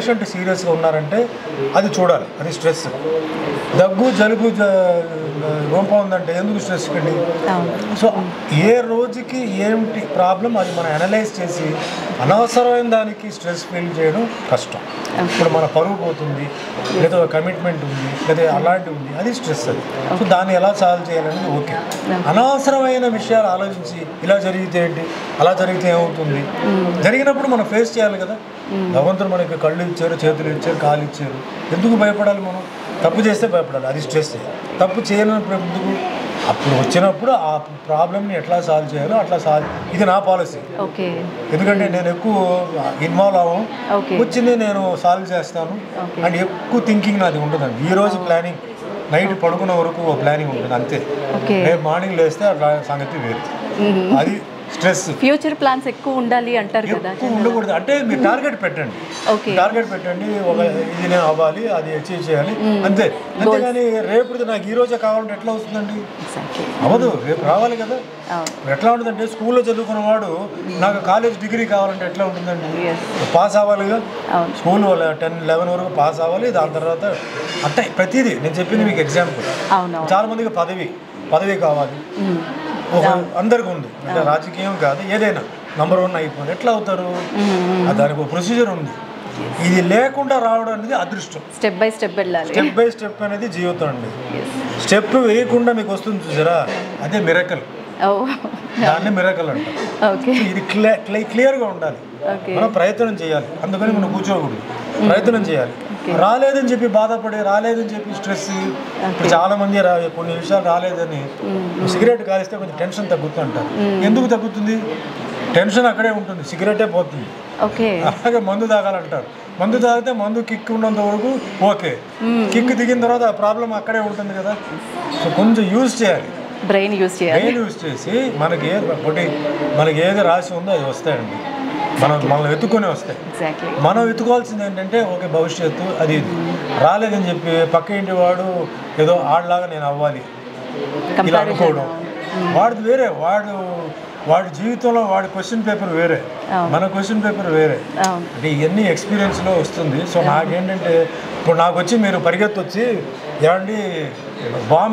Patient సీరియస్గా ఉన్నారంటే అది చూడాలి, అది స్ట్రెస్. దగ్గు జలుబు రూపం ఉందంటే ఎందుకు స్ట్రెస్ కండి? సో ఏ రోజుకి ఏమిటి ప్రాబ్లం అది మనం అనలైజ్ చేసి అనవసరమైన దానికి స్ట్రెస్ ఫీల్ చేయడం కష్టం. ఇప్పుడు మన పరువు పోతుంది, లేదా కమిట్మెంట్ ఉంది, లేదా అలాంటివి ఉంది, అది స్ట్రెస్. అది సో దాన్ని ఎలా సాల్వ్ చేయాలనేది ఓకే. అనవసరమైన విషయాలు ఆలోచించి ఇలా జరిగితే ఏంటి, అలా జరిగితే ఏమవుతుంది, జరిగినప్పుడు మనం ఫేస్ చేయాలి కదా. భగవంతుడు మనకి కళ్ళు ఇచ్చారు, చేతులు ఇచ్చారు, కాలు ఇచ్చారు, ఎందుకు భయపడాలి? మనం తప్పు చేస్తే భయపడాలి, అది స్ట్రెస్. తప్పు చేయనప్పుడు ఎందుకు? అప్పుడు వచ్చినప్పుడు ఆ ప్రాబ్లమ్ని ఎట్లా సాల్వ్ చేయాలో అట్లా సాల్వ్, ఇది నా పాలసీ. ఎందుకంటే నేను ఎక్కువ ఇన్వాల్వ్ అవ్వం, వచ్చింది నేను సాల్వ్ చేస్తాను. అండ్ ఎక్కువ థింకింగ్ నాది ఉంటుందండి. ఈరోజు ప్లానింగ్, నైట్ పడుకున్న వరకు ఓ ప్లానింగ్ ఉంటుంది అంతే. రేపు మార్నింగ్ లేస్తే అట్లా సంగతి వేరు. అది స్ట్రెస్. ఫ్యూచర్ ప్లాన్స్ ఎక్కువ ఉండాలి అంటారు కదా. ఎక్కువ ఉండకూడదు అంటే మీరు టార్గెట్ పెట్టండి, టార్గెట్ పెట్టండి, ఒక ఇది నేను అవ్వాలి, అది అచీవ్ చేయాలి అంతే. అంతేగాని రేపు నాకు ఈ రోజే కావాలంటే ఎట్లా వస్తుందండి? అవ్వదు, రేపు రావాలి కదా. ఎట్లా ఉంటుందంటే స్కూల్లో చదువుకున్న వాడు నాకు కాలేజ్ డిగ్రీ కావాలంటే ఎట్లా ఉంటుందండి? పాస్ అవ్వాలిగా, స్కూల్ 10-11 వరకు పాస్ అవ్వాలి. దాని తర్వాత అంటే ప్రతిదీ నేను చెప్పింది మీకు ఎగ్జాంపుల్. చాలా మందికి పదవి కావాలి, అందరికీ ఉంది. అంటే రాజకీయం కాదు, ఏదైనా నంబర్ 1 అయిపోయింది, ఎట్లా అవుతారు? దానికి ఒక ప్రొసీజర్ ఉంది. ఇది లేకుండా రావడం అనేది అదృష్టం. స్టెప్ బై స్టెప్ వెళ్ళాలి. స్టెప్ బై స్టెప్ అనేది జీవితం అండి. స్టెప్ వేయకుండా మీకు వస్తుంది చూసారా, అదే మిరకల్. దాన్ని మిరకల్ అంటారు. ఇది క్లియర్గా ఉండాలి, మనం ప్రయత్నం చేయాలి. అందుకని మనం కూర్చోకూడదు, ప్రయత్నం చేయాలి. రాలేదని చెప్పి బాధపడి, రాలేదని చెప్పి స్ట్రెస్. ఇప్పుడు చాలా మంది కొన్ని విషయాలు రాలేదని సిగరెట్ కాలిస్తే కొంచెం టెన్షన్ తగ్గుతుంది అంటారు. ఎందుకు తగ్గుతుంది? టెన్షన్ అక్కడే ఉంటుంది, సిగరెటే పోతుంది. అలాగే మందు తాగాలంటారు, మందు తాగితే మందు కిక్ ఉన్నంత వరకు ఓకే, కిక్ దిగిన తర్వాత ఆ ప్రాబ్లం అక్కడే ఉంటుంది కదా. సో కొంచెం యూజ్ చేయాలి, బ్రెయిన్ యూజ్ చేసి మనకి ఏది రాసి ఉందో అది వస్తాయండి. మనం వెతుక్కొని వస్తాయి. మనం వెతుకోవాల్సింది ఏంటంటే ఓకే భవిష్యత్తు అది రాలేదని చెప్పి పక్క ఇంటి వాడు ఏదో ఆడలాగా నేను అవ్వాలి ఇలా అనుకోవడం, వాడిది వేరే. వాడి జీవితంలో వాడి క్వశ్చన్ పేపర్ వేరే, మన క్వశ్చన్ పేపర్ వేరే. అంటే ఇవన్నీ ఎక్స్పీరియన్స్లో వస్తుంది. సో నాకేంటంటే ఇప్పుడు నాకు వచ్చి మీరు పరిగెత్తి వచ్చి ఏమండి బాంబు